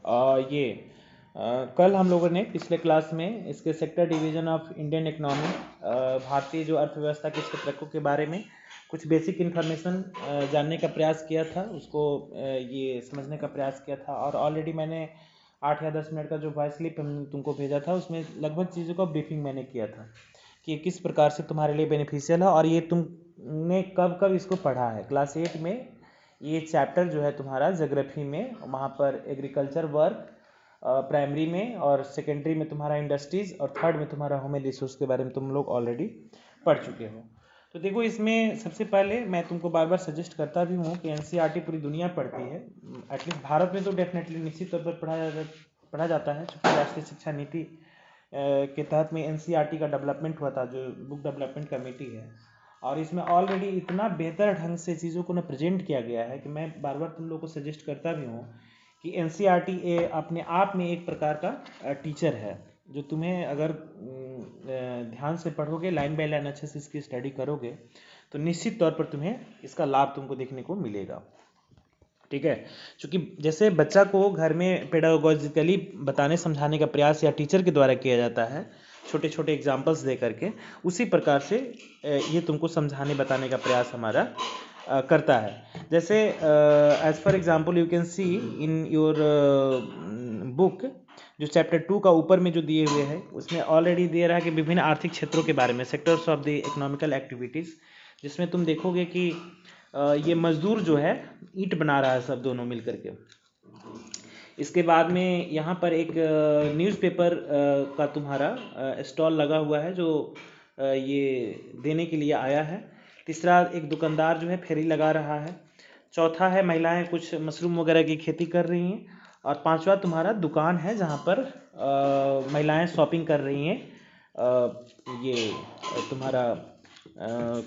ये कल हम लोगों ने पिछले क्लास में इसके sector division of Indian economy, भारतीय जो अर्थव्यवस्था के क्षेत्रकों के बारे में कुछ बेसिक इन्फॉर्मेशन जानने का प्रयास किया था, उसको ये समझने का प्रयास किया था। और ऑलरेडी मैंने 8 या 10 मिनट का जो वॉइस क्लिप तुमको भेजा था उसमें लगभग चीज़ों का ब्रीफिंग मैंने किया था कि ये किस प्रकार से तुम्हारे लिए बेनिफिशियल है और ये तुमने कब कब इसको पढ़ा है। क्लास 8 में ये चैप्टर जो है तुम्हारा ज्योग्राफी में, वहाँ पर एग्रीकल्चर वर्क प्राइमरी में, और सेकेंडरी में तुम्हारा इंडस्ट्रीज, और थर्ड में तुम्हारा ह्यूमन रिसोर्स के बारे में तुम लोग ऑलरेडी पढ़ चुके हो। तो देखो, इसमें सबसे पहले मैं तुमको बार बार सजेस्ट करता भी हूँ कि एनसीईआरटी पूरी दुनिया पढ़ती है, एटलीस्ट भारत में तो डेफिनेटली निश्चित तौर पर पढ़ा जाता है, चूँकि राष्ट्रीय शिक्षा नीति के तहत में एनसीईआरटी का डेवलपमेंट हुआ था, जो बुक डेवलपमेंट कमेटी है, और इसमें ऑलरेडी इतना बेहतर ढंग से चीज़ों को ना प्रेजेंट किया गया है कि मैं बार बार तुम लोग को सजेस्ट करता भी हूँ कि एनसीईआरटी अपने आप में एक प्रकार का टीचर है, जो तुम्हें अगर ध्यान से पढ़ोगे, लाइन बाय लाइन अच्छे से इसकी स्टडी करोगे, तो निश्चित तौर पर तुम्हें इसका लाभ तुमको देखने को मिलेगा। ठीक है, क्योंकि जैसे बच्चा को घर में पेडागोजिकली बताने समझाने का प्रयास या टीचर के द्वारा किया जाता है, छोटे छोटे एग्जाम्पल्स दे करके, उसी प्रकार से ये तुमको समझाने बताने का प्रयास हमारा करता है। जैसे as for example you can see in your book, जो चैप्टर 2 का ऊपर में जो दिए हुए हैं, उसमें ऑलरेडी दे रहा है कि विभिन्न आर्थिक क्षेत्रों के बारे में, sectors of the economical activities, जिसमें तुम देखोगे कि ये मजदूर जो है ईंट बना रहा है, सब दोनों मिल करके। इसके बाद में यहाँ पर एक न्यूज़पेपर का तुम्हारा स्टॉल लगा हुआ है, जो ये देने के लिए आया है। तीसरा, एक दुकानदार जो है फेरी लगा रहा है। चौथा है महिलाएं कुछ मशरूम वगैरह की खेती कर रही हैं। और पांचवा तुम्हारा दुकान है, जहाँ पर महिलाएं शॉपिंग कर रही हैं, ये तुम्हारा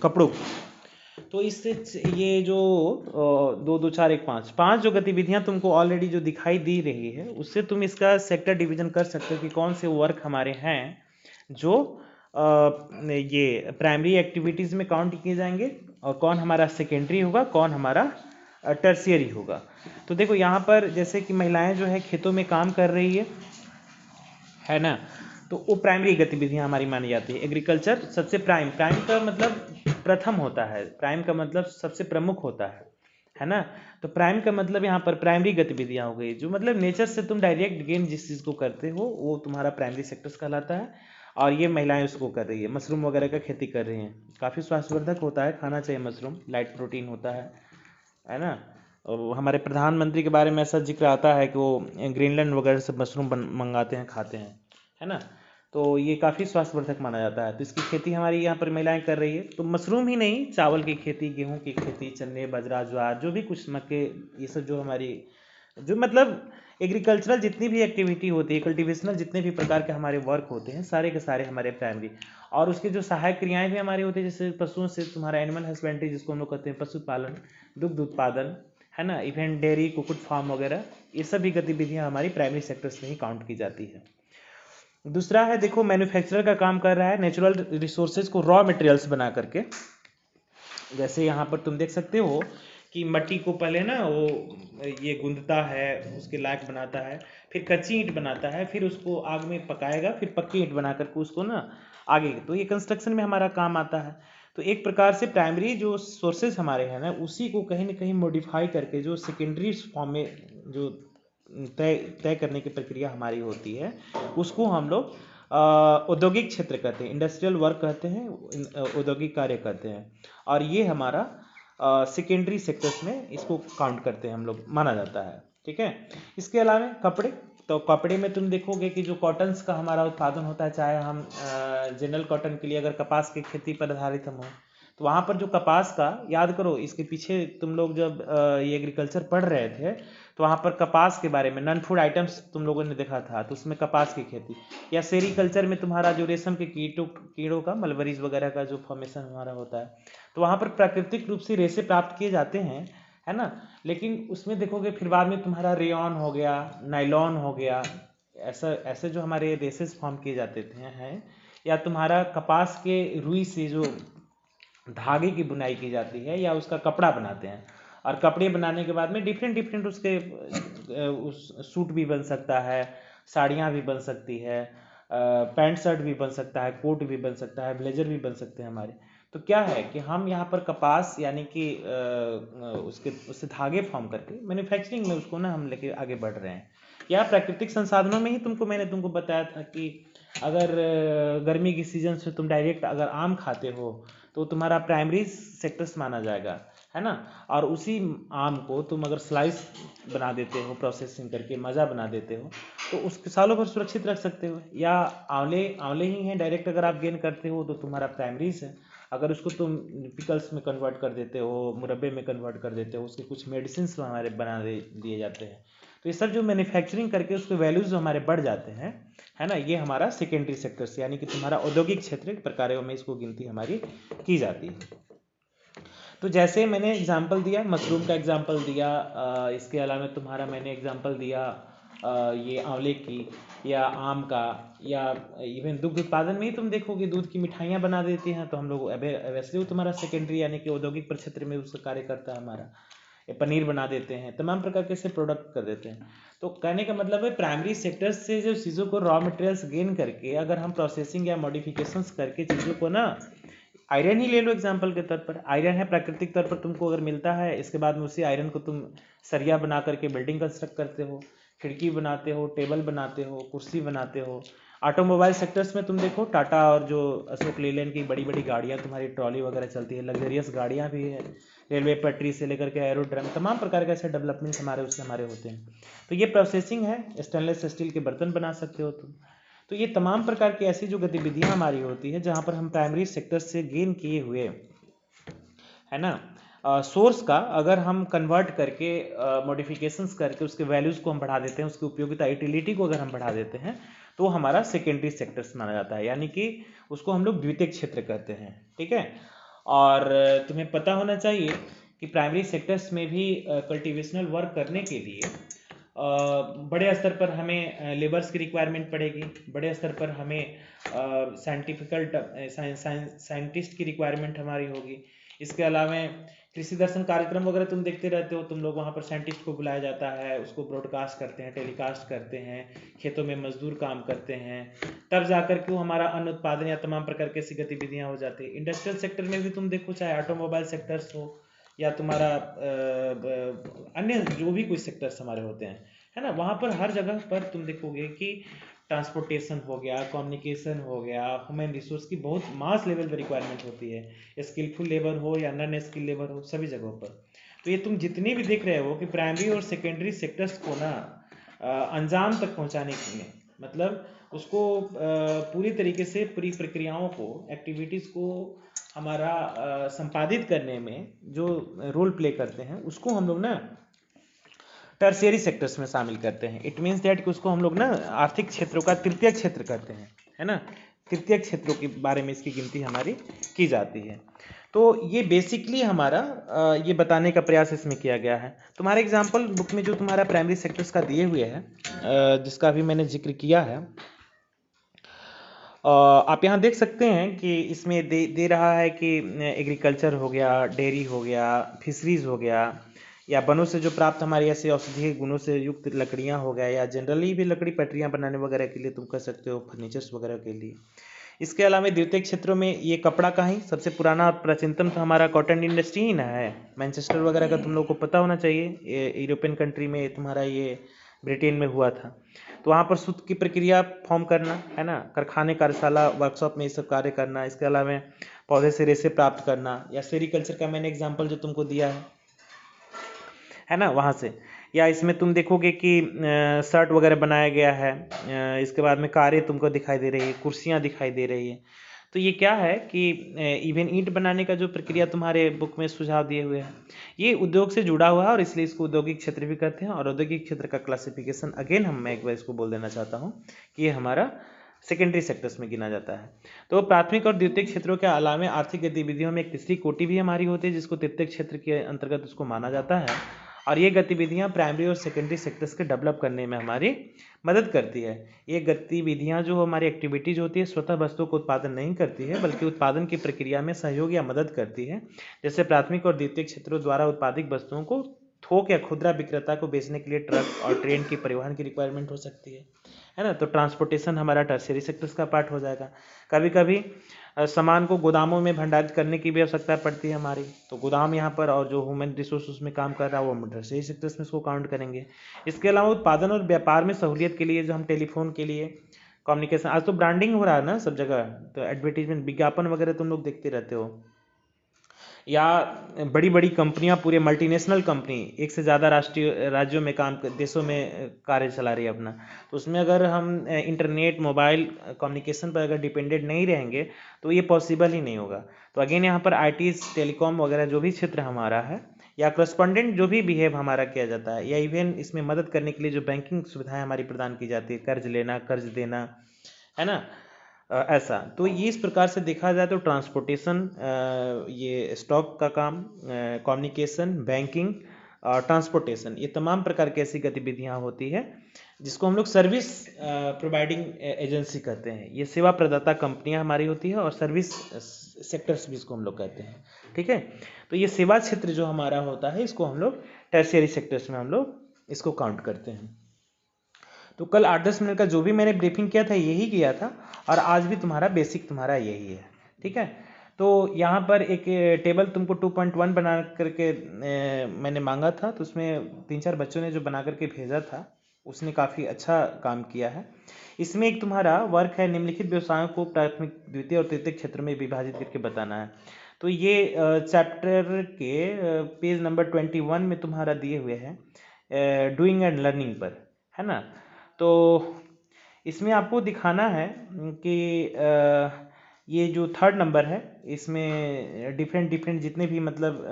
कपड़ों की। तो इससे ये जो 2 2 4 1 5 5 जो गतिविधियां तुमको ऑलरेडी जो दिखाई दी रही है, उससे तुम इसका सेक्टर डिवीजन कर सकते हो कि कौन से वर्क हमारे हैं जो ये प्राइमरी एक्टिविटीज़ में काउंट किए जाएंगे, और कौन हमारा सेकेंडरी होगा, कौन हमारा टर्शियरी होगा। तो देखो, यहाँ पर जैसे कि महिलाएं जो है खेतों में काम कर रही है ना, तो वो प्राइमरी गतिविधियां हमारी मानी जाती है। एग्रीकल्चर सबसे प्राइम का मतलब प्रथम होता है, प्राइम का मतलब सबसे प्रमुख होता है ना। तो प्राइम का मतलब यहाँ पर प्राइमरी गतिविधियां हो गई, जो मतलब नेचर से तुम डायरेक्ट गेन जिस चीज़ को करते हो, वो तुम्हारा प्राइमरी सेक्टर्स कहलाता है। और ये महिलाएं उसको कर रही है, मशरूम वगैरह का खेती कर रही हैं। काफ़ी स्वास्थ्यवर्धक होता है, खाना चाहिए मशरूम, लाइट प्रोटीन होता है ना। और हमारे प्रधानमंत्री के बारे में ऐसा जिक्र आता है कि वो ग्रीनलैंड वगैरह से मशरूम मंगाते हैं, खाते हैं, है ना। तो ये काफ़ी स्वास्थ्यवर्धक माना जाता है। तो इसकी खेती हमारी यहाँ पर महिलाएं कर रही है। तो मशरूम ही नहीं, चावल की खेती, गेहूं की खेती, चने, बाजरा, ज्वार, जो भी कुछ मक्के, ये सब जो हमारी जो मतलब एग्रीकल्चरल जितनी भी एक्टिविटी होती है, कल्टिवेशनल जितने भी प्रकार के हमारे वर्क होते हैं, सारे के सारे हमारे प्राइमरी। और उसके जो सहायक क्रियाएं भी हमारी होती है, जैसे पशुओं से तुम्हारा एनिमल हस्बेंड्री, जिसको हम लोग कहते हैं पशुपालन, दुग्ध उत्पादन, है ना, इवन डेयरी, कुक्कुट फार्म वगैरह, ये सभी गतिविधियां हमारी प्राइमरी सेक्टर्स में ही काउंट की जाती है। दूसरा है, देखो, मैन्युफैक्चरर का काम कर रहा है नेचुरल रिसोर्सेज को रॉ मटेरियल्स बना करके। जैसे यहाँ पर तुम देख सकते हो कि मट्टी को पहले ना वो ये गूंदता है, उसके लायक बनाता है, फिर कच्ची ईंट बनाता है, फिर उसको आग में पकाएगा, फिर पक्की ईंट बना करके उसको ना आगे, तो ये कंस्ट्रक्शन में हमारा काम आता है। तो एक प्रकार से प्राइमरी जो सोर्सेज हमारे हैं ना, उसी को कहीं ना कहीं मॉडिफाई करके जो सेकेंडरी फॉर्म में जो तय करने की प्रक्रिया हमारी होती है, उसको हम लोग औद्योगिक क्षेत्र कहते हैं, इंडस्ट्रियल वर्क कहते हैं, औद्योगिक कार्य कहते हैं। और ये हमारा सेकेंडरी सेक्टर्स में इसको काउंट करते हैं हम लोग, माना जाता है। ठीक है, इसके अलावा कपड़े, तो कपड़े में तुम देखोगे कि जो कॉटन्स का हमारा उत्पादन होता है, चाहे हम जनरल कॉटन के लिए अगर कपास की खेती पर आधारित हम हो, तो वहाँ पर जो कपास का, याद करो इसके पीछे तुम लोग जब ये एग्रीकल्चर पढ़ रहे थे, तो वहाँ पर कपास के बारे में नॉन फूड आइटम्स तुम लोगों ने देखा था, तो उसमें कपास की खेती, या सेरीकल्चर में तुम्हारा जो रेशम के कीड़ों का, मलबरीज वगैरह का जो फॉर्मेशन हमारा होता है, तो वहाँ पर प्राकृतिक रूप से रेशे प्राप्त किए जाते हैं, है ना। लेकिन उसमें देखोगे फिर बाद में तुम्हारा रेयॉन हो गया, नाइलॉन हो गया, ऐसे जो हमारे रेसेस फॉर्म किए जाते थे हैं, या तुम्हारा कपास के रुई से जो धागे की बुनाई की जाती है, या उसका कपड़ा बनाते हैं। और कपड़े बनाने के बाद में डिफरेंट डिफरेंट उसके उस सूट भी बन सकता है, साड़ियाँ भी बन सकती है, पैंट शर्ट भी बन सकता है, कोट भी बन सकता है, ब्लेजर भी बन सकते हैं हमारे। तो क्या है कि हम यहाँ पर कपास यानी कि उससे धागे फॉर्म करके मैन्युफैक्चरिंग में उसको ना हम लेके आगे बढ़ रहे हैं। या प्राकृतिक संसाधनों में ही मैंने तुमको बताया था कि अगर गर्मी की सीजन से तुम डायरेक्ट अगर आम खाते हो तो तुम्हारा प्राइमरी सेक्टर्स माना जाएगा, है ना। और उसी आम को तुम अगर स्लाइस बना देते हो, प्रोसेसिंग करके मज़ा बना देते हो, तो उसके सालों भर सुरक्षित रख सकते हो। या आंवले ही हैं डायरेक्ट अगर आप गेन करते हो तो तुम्हारा प्राइमरीज है। अगर उसको तुम पिकल्स में कन्वर्ट कर देते हो, मुरब्बे में कन्वर्ट कर देते हो, उसके कुछ मेडिसिन हमारे बना दिए जाते हैं। तो ये सब जो मैन्युफैक्चरिंग करके उसके वैल्यूज हमारे बढ़ जाते हैं, है ना, ये हमारा सेकेंडरी सेक्टर्स यानी कि तुम्हारा औद्योगिक क्षेत्र के प्रकारों में इसको गिनती हमारी की जाती है। तो जैसे मैंने एग्जांपल दिया, मशरूम का एग्जांपल दिया, इसके अलावा तुम्हारा मैंने एग्जांपल दिया ये आंवले की या आम का, या इवन दुग्ध उत्पादन में ही तुम देखोगे दूध की मिठाइयाँ बना देती हैं, तो हम लोग वैसे वो तुम्हारा सेकेंडरी यानी कि औद्योगिक क्षेत्र में उसका कार्य करता है हमारा। या पनीर बना देते हैं, तमाम प्रकार के से प्रोडक्ट कर देते हैं। तो कहने का मतलब है प्राइमरी सेक्टर से जो चीज़ों को रॉ मटेरियल्स गेन करके अगर हम प्रोसेसिंग या मॉडिफिकेशंस करके चीज़ों को ना, आयरन ही ले लो एग्जाम्पल के तौर पर, आयरन है प्राकृतिक तौर पर तुमको अगर मिलता है, इसके बाद में उसी आयरन को तुम सरिया बना करके बिल्डिंग कंस्ट्रक्ट करते हो, खिड़की बनाते हो, टेबल बनाते हो, कुर्सी बनाते हो। ऑटोमोबाइल सेक्टर्स में तुम देखो टाटा और जो अशोक लेलैंड की बड़ी बड़ी गाड़ियाँ तुम्हारी ट्रॉली वगैरह चलती है, लग्जरियस गाड़ियाँ भी है, रेलवे पटरी से लेकर के एरोड्रम, तमाम प्रकार के ऐसे डेवलपमेंट हमारे होते हैं। तो ये प्रोसेसिंग है, स्टेनलेस स्टील के बर्तन बना सकते हो तुम। तो ये तमाम प्रकार की ऐसी जो गतिविधियां हमारी होती है जहां पर हम प्राइमरी सेक्टर से गेन किए हुए, है ना, सोर्स का अगर हम कन्वर्ट करके मॉडिफिकेशंस करके उसके वैल्यूज़ को हम बढ़ा देते हैं, उसकी उपयोगिता यूटिलिटी को अगर हम बढ़ा देते हैं, तो हमारा सेकेंडरी सेक्टर्स माना जाता है, यानी कि उसको हम लोग द्वितीयक क्षेत्र कहते हैं। ठीक है। और तुम्हें पता होना चाहिए कि प्राइमरी सेक्टर्स में भी कल्टिवेशनल वर्क करने के लिए बड़े स्तर पर हमें लेबर्स की रिक्वायरमेंट पड़ेगी, बड़े स्तर पर हमें साइंटिस्ट की रिक्वायरमेंट हमारी होगी। इसके अलावा कृषि दर्शन कार्यक्रम वगैरह तुम देखते रहते हो, तुम लोग वहाँ पर साइंटिस्ट को बुलाया जाता है, उसको ब्रॉडकास्ट करते हैं, टेलीकास्ट करते हैं, खेतों में मजदूर काम करते हैं, तब जाकर के वो हमारा अन्न उत्पादन या तमाम प्रकार की ऐसी गतिविधियाँ हो जाती है। इंडस्ट्रियल सेक्टर में भी तुम देखो, चाहे ऑटोमोबाइल सेक्टर्स हो या तुम्हारा अन्य जो भी कोई सेक्टर्स हमारे होते हैं, है ना, वहाँ पर हर जगह पर तुम देखोगे कि ट्रांसपोर्टेशन हो गया, कम्युनिकेशन हो गया, ह्यूमन रिसोर्स की बहुत मास लेवल पर रिक्वायरमेंट होती है, स्किलफुल लेबर हो या नॉन स्किल लेबर हो, सभी जगहों पर। तो ये तुम जितनी भी देख रहे हो कि प्राइमरी और सेकेंडरी सेक्टर्स को ना अंजाम तक पहुंचाने के लिए, मतलब उसको पूरी तरीके से पूरी प्रक्रियाओं को, एक्टिविटीज़ को हमारा संपादित करने में जो रोल प्ले करते हैं, उसको हम लोग ना टर्शियरी सेक्टर्स में शामिल करते हैं। इट मीन्स दैट कि उसको हम लोग ना आर्थिक क्षेत्रों का तृतीय क्षेत्र कहते हैं, है ना, तृतीय क्षेत्रों के बारे में इसकी गिनती हमारी की जाती है। तो ये बेसिकली हमारा ये बताने का प्रयास इसमें किया गया है। तुम्हारे एग्जाम्पल बुक में जो तुम्हारा प्राइमरी सेक्टर्स का दिए हुए हैं, जिसका भी मैंने जिक्र किया है, आप यहाँ देख सकते हैं कि इसमें दे रहा है कि एग्रीकल्चर हो गया, डेयरी हो गया, फिशरीज हो गया, या वनों से जो प्राप्त हमारी ऐसे औषधीय गुणों से युक्त लकड़ियाँ हो गया, या जनरली भी लकड़ी पटरियाँ बनाने वगैरह के लिए तुम कर सकते हो, फर्नीचर्स वगैरह के लिए। इसके अलावा द्वितीय क्षेत्रों में ये कपड़ा का ही सबसे पुराना प्राचीनतम तो हमारा कॉटन इंडस्ट्री ही ना है। मैनचेस्टर वगैरह का तुम लोग को पता होना चाहिए, यूरोपियन कंट्री में तुम्हारा ये ब्रिटेन में हुआ था। तो वहाँ पर सूत की प्रक्रिया फॉर्म करना, है ना, कारखाने, कार्यशाला, वर्कशॉप में ये सब कार्य करना। इसके अलावा पौधे से रेशे प्राप्त करना, या सेरिकल्चर का मैंने एग्जाम्पल जो तुमको दिया है ना, वहाँ से। या इसमें तुम देखोगे कि शर्ट वगैरह बनाया गया है, इसके बाद में कारें तुमको दिखाई दे रही है, कुर्सियाँ दिखाई दे रही है। तो ये क्या है कि इवन ईंट बनाने का जो प्रक्रिया तुम्हारे बुक में सुझाव दिए हुए हैं, ये उद्योग से जुड़ा हुआ है, और इसलिए इसको औद्योगिक क्षेत्र भी कहते हैं। और औद्योगिक क्षेत्र का क्लासिफिकेशन अगेन मैं एक बार इसको बोल देना चाहता हूँ कि ये हमारा सेकेंडरी सेक्टर्स में गिना जाता है। तो प्राथमिक और द्वितीय क्षेत्रों के अलावा आर्थिक गतिविधियों में एक तीसरी कोटि भी हमारी होती है, जिसको तृतीय क्षेत्र के अंतर्गत उसको माना जाता है। और ये गतिविधियां प्राइमरी और सेकेंडरी सेक्टर्स के डेवलप करने में हमारी मदद करती है। ये गतिविधियां जो हमारी एक्टिविटीज होती है स्वतः वस्तुओं को उत्पादन नहीं करती है, बल्कि उत्पादन की प्रक्रिया में सहयोग या मदद करती है। जैसे प्राथमिक और द्वितीयक क्षेत्रों द्वारा उत्पादित वस्तुओं को थोक या खुदरा विक्रेता को बेचने के लिए ट्रक और ट्रेन की परिवहन की रिक्वायरमेंट हो सकती है ना। तो ट्रांसपोर्टेशन हमारा टर्शियरी सेक्टर्स का पार्ट हो जाएगा। कभी कभी सामान को गोदामों में भंडारित करने की भी आवश्यकता पड़ती है हमारी, तो गोदाम यहाँ पर, और जो ह्यूमन रिसोर्स उसमें काम कर रहा है वो हम टर्शियरी सेक्टर्स में इसको काउंट करेंगे। इसके अलावा उत्पादन और व्यापार में सहूलियत के लिए जो हम टेलीफोन के लिए कम्युनिकेशन, आज तो ब्रांडिंग हो रहा है ना सब जगह, तो एडवर्टीजमेंट विज्ञापन वगैरह तुम लोग देखते रहते हो, या बड़ी बड़ी कंपनियां, पूरे मल्टीनेशनल कंपनी एक से ज़्यादा राष्ट्रीय राज्यों में देशों में कार्य चला रही है अपना, तो उसमें अगर हम इंटरनेट मोबाइल कम्युनिकेशन पर अगर डिपेंडेंट नहीं रहेंगे तो ये पॉसिबल ही नहीं होगा। तो अगेन यहाँ पर आईटी टेलीकॉम वगैरह जो भी क्षेत्र हमारा है, या करस्पॉन्डेंट जो भी बिहेव हमारा किया जाता है, या इवन इसमें मदद करने के लिए जो बैंकिंग सुविधाएं हमारी प्रदान की जाती है, कर्ज लेना कर्ज देना, है ना, ऐसा। तो ये इस प्रकार से देखा जाए तो ट्रांसपोर्टेशन, ये स्टॉक का काम, कम्युनिकेशन, बैंकिंग और ट्रांसपोर्टेशन, ये तमाम प्रकार की ऐसी गतिविधियां होती है जिसको हम लोग सर्विस प्रोवाइडिंग एजेंसी कहते हैं। ये सेवा प्रदाता कंपनियां हमारी होती है, और सर्विस सेक्टर्स भी इसको हम लोग कहते हैं। ठीक है, तो ये सेवा क्षेत्र जो हमारा होता है इसको हम लोग टर्शियरी सेक्टर्स में हम लोग इसको काउंट करते हैं। तो कल 8-10 मिनट का जो भी मैंने ब्रीफिंग किया था यही किया था, और आज भी तुम्हारा बेसिक तुम्हारा यही है। ठीक है, तो यहाँ पर एक टेबल तुमको 2.1 बना करके मैंने मांगा था, तो उसमें 3-4 बच्चों ने जो बना करके भेजा था उसने काफ़ी अच्छा काम किया है। इसमें एक तुम्हारा वर्क है, निम्नलिखित व्यवसायों को प्राथमिक द्वितीय और तृतीय क्षेत्र में विभाजित करके बताना है। तो ये चैप्टर के पेज नंबर 21 में तुम्हारा दिए हुए हैं, डूइंग एंड लर्निंग पर, है ना। तो इसमें आपको दिखाना है कि ये जो 3rd नंबर है इसमें डिफरेंट जितने भी मतलब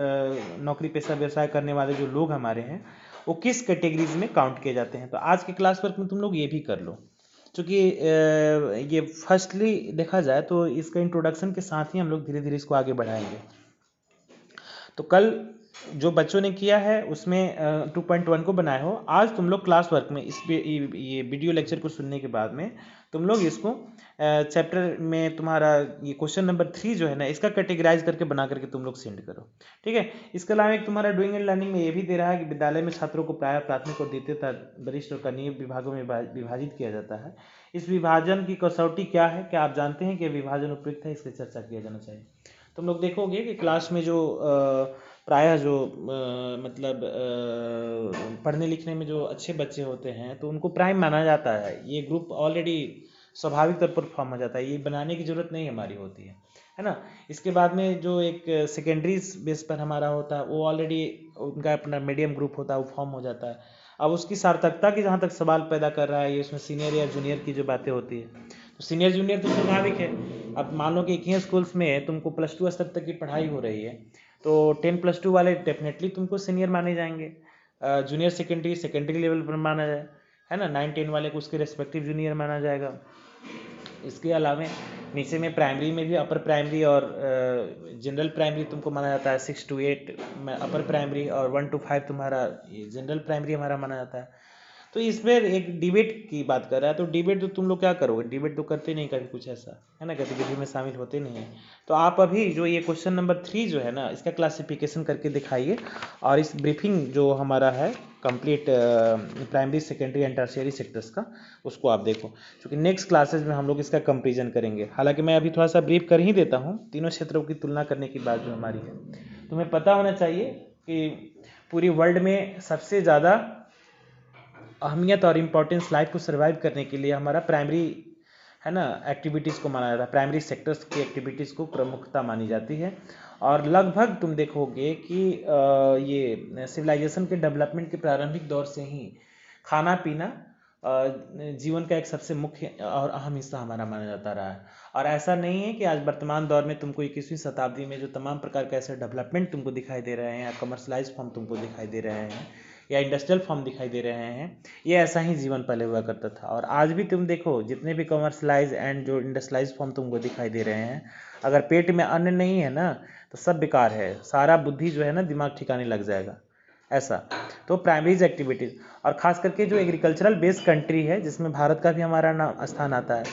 नौकरी पेशा व्यवसाय करने वाले जो लोग हमारे हैं वो किस कैटेगरीज में काउंट किए जाते हैं। तो आज के क्लास वर्क में तुम लोग ये भी कर लो, क्योंकि ये फर्स्टली देखा जाए तो इसका इंट्रोडक्शन के साथ ही हम लोग धीरे धीरे इसको आगे बढ़ाएंगे। तो कल जो बच्चों ने किया है उसमें 2.1 को बनाए हो, आज तुम लोग क्लास वर्क में ये वीडियो लेक्चर को सुनने के बाद में तुम लोग इसको चैप्टर में तुम्हारा ये क्वेश्चन नंबर 3 जो है ना इसका कैटेगराइज करके बना करके तुम लोग सेंड करो। ठीक है, इसके अलावा एक तुम्हारा डूइंग एंड लर्निंग में ये भी दे रहा है कि विद्यालय में छात्रों को प्रायः प्राथमिक और द्वितीय वरिष्ठ और कनीय विभागों में विभाजित किया जाता है। इस विभाजन की कसौटी क्या है, क्या आप जानते हैं कि विभाजन उपयुक्त है, इसकी चर्चा किया जाना चाहिए। तुम लोग देखोगे कि क्लास में जो प्रायः जो मतलब पढ़ने लिखने में जो अच्छे बच्चे होते हैं तो उनको प्राइम माना जाता है, ये ग्रुप ऑलरेडी स्वाभाविक तौर पर फॉर्म हो जाता है, ये बनाने की ज़रूरत नहीं हमारी होती है ना। इसके बाद में जो एक सेकेंडरी बेस पर हमारा होता है वो ऑलरेडी उनका अपना मीडियम ग्रुप होता है, वो फॉर्म हो जाता है। अब उसकी सार्थकता की जहाँ तक सवाल पैदा कर रहा है ये, उसमें सीनियर या जूनियर की जो बातें होती है, तो सीनियर जूनियर तो स्वाभाविक है। अब मान लो कि एक ही स्कूल्स में तुमको +2 स्तर तक की पढ़ाई हो रही है तो 10+2 वाले डेफिनेटली तुमको सीनियर माने जाएंगे, जूनियर सेकेंडरी लेवल पर माना जाए, है ना। 9-10 वाले को उसके रेस्पेक्टिव जूनियर माना जाएगा। इसके अलावा नीचे में प्राइमरी में भी अपर प्राइमरी और जनरल प्राइमरी तुमको माना जाता है, 6 to 8 में अपर प्राइमरी और 1 to 5 तुम्हारा जनरल प्राइमरी हमारा माना जाता है। तो इस पर एक डिबेट की बात कर रहा है, तो डिबेट तो तुम लोग क्या करोगे, डिबेट तो करते नहीं कभी कुछ ऐसा, है ना, गतिविधि में शामिल होते नहीं है। तो आप अभी जो ये क्वेश्चन नंबर 3 जो है ना इसका क्लासिफिकेशन करके दिखाइए, और इस ब्रीफिंग जो हमारा है complete primary secondary and tertiary sectors का उसको आप देखो, क्योंकि नेक्स्ट क्लासेज में हम लोग इसका कंपेरिजन करेंगे। हालांकि मैं अभी थोड़ा सा ब्रीफ कर ही देता हूँ, तीनों क्षेत्रों की तुलना करने की बात जो हमारी है। तुम्हें पता होना चाहिए कि पूरी वर्ल्ड में सबसे ज़्यादा अहमियत और इम्पोर्टेंस लाइफ को सर्वाइव करने के लिए हमारा प्राइमरी, है ना, एक्टिविटीज़ को माना जाता है, प्राइमरी सेक्टर्स की एक्टिविटीज़ को प्रमुखता मानी जाती है। और लगभग तुम देखोगे कि ये सिविलाइजेशन के डेवलपमेंट के प्रारंभिक दौर से ही खाना पीना जीवन का एक सबसे मुख्य और अहम हिस्सा हमारा माना जाता रहा है। और ऐसा नहीं है कि आज वर्तमान दौर में तुमको 21वीं शताब्दी में जो तमाम प्रकार के ऐसे डेवलपमेंट तुमको दिखाई दे रहे हैं, या कमर्शलाइज फॉर्म तुमको दिखाई दे रहे हैं, या इंडस्ट्रियल फॉर्म दिखाई दे रहे हैं, ये ऐसा ही जीवन पहले हुआ करता था। और आज भी तुम देखो जितने भी कमर्शलाइज एंड जो इंडस्ट्रियलाइज फॉर्म तुमको दिखाई दे रहे हैं, अगर पेट में अन्न नहीं है ना तो सब बेकार है, सारा बुद्धि जो है ना दिमाग ठिकाने लग जाएगा, ऐसा। तो प्राइमरीज एक्टिविटीज़, और ख़ास करके जो एग्रीकल्चरल बेस्ड कंट्री है जिसमें भारत का भी हमारा नाम स्थान आता है,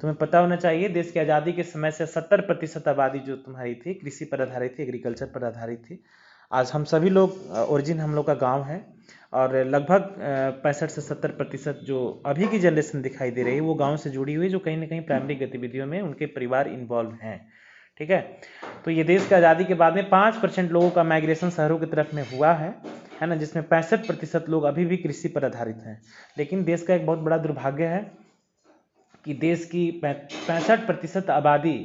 तुम्हें पता होना चाहिए देश की आज़ादी के समय से 70% आबादी जो तुम्हारी थी कृषि पर आधारित थी, एग्रीकल्चर पर आधारित थी। आज हम सभी लोग ओरिजिन हम लोग का गांव है, और लगभग 65 से 70% जो अभी की जनरेशन दिखाई दे रही है वो गांव से जुड़ी हुई, जो कहीं ना कहीं प्राइमरी गतिविधियों में उनके परिवार इन्वॉल्व हैं। ठीक है। तो ये देश की आज़ादी के बाद में 5% लोगों का माइग्रेशन शहरों की तरफ में हुआ है ना, जिसमें 65% लोग अभी भी कृषि पर आधारित हैं। लेकिन देश का एक बहुत बड़ा दुर्भाग्य है कि देश की 65% आबादी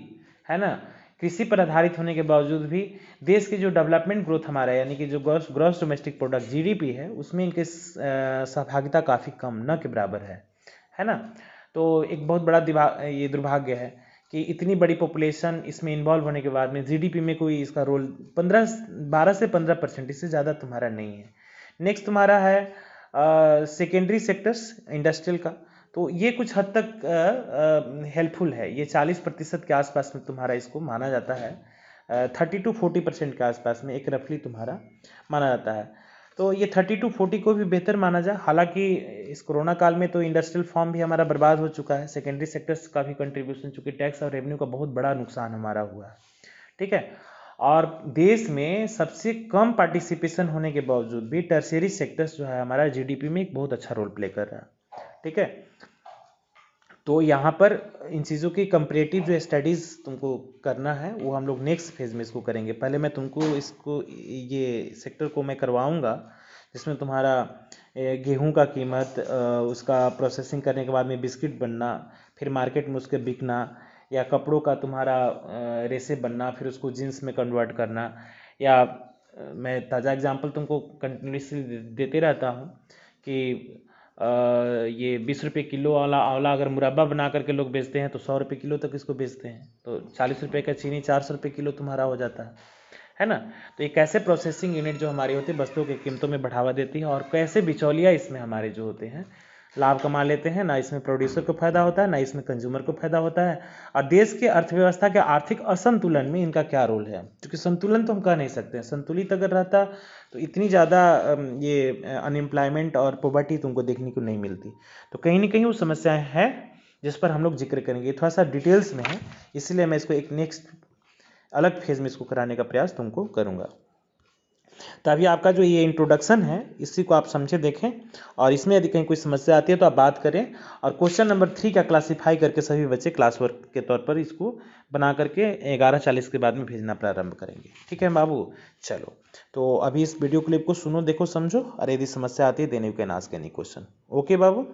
है ना कृषि पर आधारित होने के बावजूद भी देश की जो डेवलपमेंट ग्रोथ हमारा है, यानी कि जो ग्रॉस डोमेस्टिक प्रोडक्ट जीडीपी है, उसमें इनके सहभागिता काफ़ी कम, न के बराबर है ना। तो एक बहुत बड़ा ये दुर्भाग्य है कि इतनी बड़ी पॉपुलेशन इसमें इन्वॉल्व होने के बाद में जीडीपी में कोई इसका रोल 12 से 15%, इससे ज़्यादा तुम्हारा नहीं है। नेक्स्ट तुम्हारा है सेकेंडरी सेक्टर्स इंडस्ट्रियल का। तो ये कुछ हद तक हेल्पफुल है, ये 40% के आसपास में तुम्हारा इसको माना जाता है, 30 to 40% के आसपास में एक रफली तुम्हारा माना जाता है। तो ये 30 to 40 को भी बेहतर माना जाए। हालांकि इस कोरोना काल में तो इंडस्ट्रियल फॉर्म भी हमारा बर्बाद हो चुका है, सेकेंडरी सेक्टर्स का भी कंट्रीब्यूशन, चूंकि टैक्स और रेवेन्यू का बहुत बड़ा नुकसान हमारा हुआ है। ठीक है। और देश में सबसे कम पार्टिसिपेशन होने के बावजूद भी टर्शियरी सेक्टर्स जो है हमारा जीडीपी में एक बहुत अच्छा रोल प्ले कर रहा है। ठीक है। तो यहाँ पर इन चीज़ों की कंपैरेटिव जो स्टडीज़ तुमको करना है वो हम लोग नेक्स्ट फेज में इसको करेंगे। पहले मैं तुमको इसको ये सेक्टर को मैं करवाऊँगा, जिसमें तुम्हारा गेहूं का कीमत, उसका प्रोसेसिंग करने के बाद में बिस्किट बनना, फिर मार्केट में उसके बिकना, या कपड़ों का तुम्हारा रेसे बनना, फिर उसको जीन्स में कन्वर्ट करना, या मैं ताज़ा एग्जांपल तुमको कंटिन्यूसली देते रहता हूँ कि ये 20 रुपये किलो वाला आंवला अगर मुरब्बा बना करके लोग बेचते हैं तो 100 रुपये किलो तक इसको बेचते हैं। तो 40 रुपये का चीनी 400 रुपये किलो तुम्हारा हो जाता है ना। तो ये कैसे प्रोसेसिंग यूनिट जो हमारी होती है वस्तुओं की कीमतों में बढ़ावा देती है, और कैसे बिचौलिया इसमें हमारे जो होते हैं लाभ कमा लेते हैं। ना इसमें प्रोड्यूसर को फायदा होता है, ना इसमें कंज्यूमर को फायदा होता है। और देश के अर्थव्यवस्था के आर्थिक असंतुलन में इनका क्या रोल है, क्योंकि संतुलन तो हम कह नहीं सकते, संतुलित अगर रहता तो इतनी ज़्यादा ये अनएम्प्लॉयमेंट और पॉवर्टी तुमको देखने को नहीं मिलती। तो कहीं ना कहीं वो समस्याएं हैं जिस पर हम लोग जिक्र करेंगे, थोड़ा सा डिटेल्स में है, इसलिए मैं इसको एक नेक्स्ट अलग फेज में इसको कराने का प्रयास तुमको करूँगा। तो अभी आपका जो ये इंट्रोडक्शन है इसी को आप समझे देखें, और इसमें यदि कहीं कोई समस्या आती है तो आप बात करें। और क्वेश्चन नंबर 3 का क्लासीफाई करके सभी बच्चे क्लास वर्क के तौर पर इसको बना करके 11:40 के बाद में भेजना प्रारंभ करेंगे। ठीक है बाबू, चलो। तो अभी इस वीडियो क्लिप को सुनो, देखो, समझो, और यदि समस्या आती है then you can ask any question. Okay Babu.